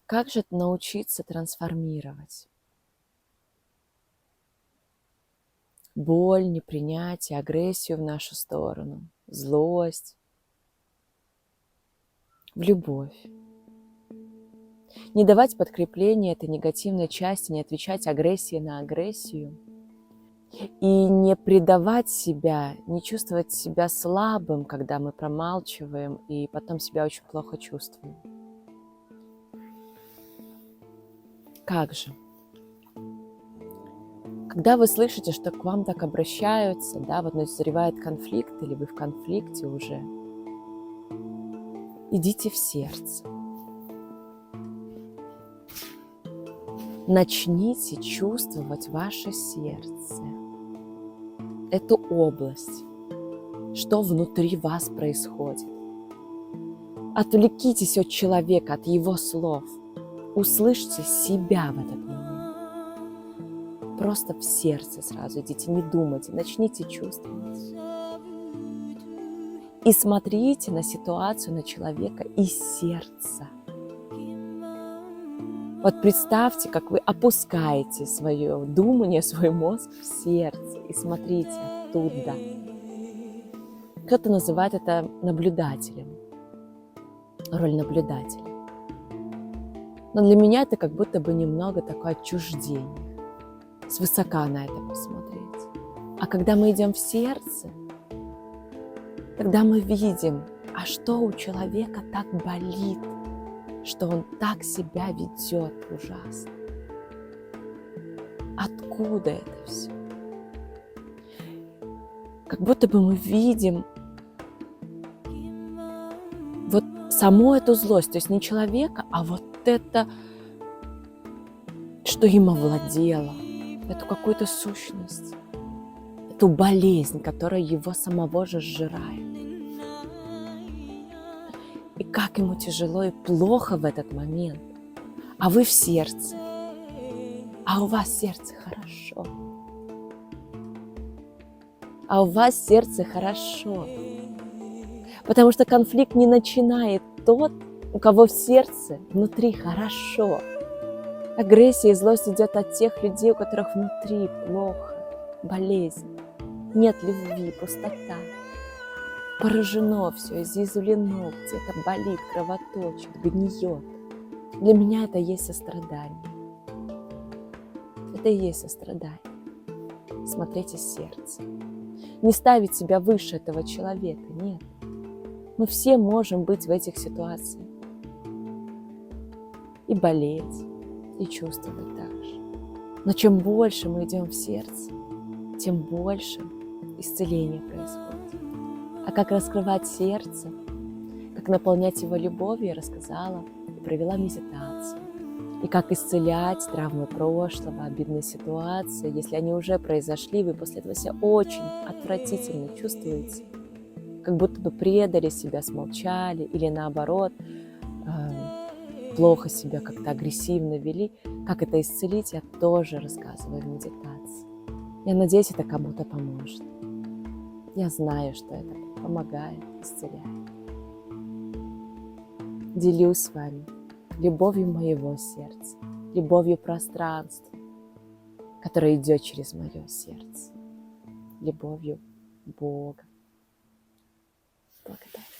Как же научиться трансформировать боль, непринятие, агрессию в нашу сторону, злость в любовь? Не давать подкрепления этой негативной части, не отвечать агрессией на агрессию. И не предавать себя, не чувствовать себя слабым, когда мы промалчиваем, и потом себя очень плохо чувствуем. Как же? Когда вы слышите, что к вам так обращаются, да, вот назревает конфликт, или вы в конфликте уже, идите в сердце. Начните чувствовать ваше сердце, эту область, что внутри вас происходит. Отвлекитесь от человека, от его слов. Услышьте себя в этот момент. Просто в сердце сразу идите, не думайте, начните чувствовать. И смотрите на ситуацию, на человека из сердца. Вот представьте, как вы опускаете свое думание, свой мозг в сердце и смотрите оттуда. Кто-то называет это наблюдателем, роль наблюдателя. Но для меня это как будто бы немного такое отчуждение, свысока на это посмотреть. А когда мы идем в сердце, тогда мы видим, а что у человека так болит, что он так себя ведет ужасно. Откуда это все? Как будто бы мы видим вот саму эту злость, то есть не человека, а вот это, что им овладело, эту какую-то сущность, эту болезнь, которая его самого же сжирает. И как ему тяжело и плохо в этот момент. А вы в сердце. А у вас сердце хорошо. А у вас сердце хорошо. Потому что конфликт не начинает тот, у кого в сердце внутри хорошо. Агрессия и злость идет от тех людей, у которых внутри плохо, болезнь, нет любви, пустота. Поражено все, изъязвлено, где-то болит, кровоточит, гниет. Для меня это и есть сострадание. Это и есть сострадание. Смотреть из сердца. Не ставить себя выше этого человека, нет. Мы все можем быть в этих ситуациях. И болеть, и чувствовать так же. Но чем больше мы идем в сердце, тем больше исцеления происходит. А как раскрывать сердце, как наполнять его любовью, я рассказала и провела медитацию. И как исцелять травмы прошлого, обидные ситуации, если они уже произошли, вы после этого себя очень отвратительно чувствуете, как будто бы предали себя, смолчали или наоборот, плохо себя как-то агрессивно вели. Как это исцелить, я тоже рассказываю в медитации. Я надеюсь, это кому-то поможет. Я знаю, что это помогает, исцеляет. Делюсь с вами любовью моего сердца, любовью пространства, которое идет через мое сердце, любовью Бога. Благодарю.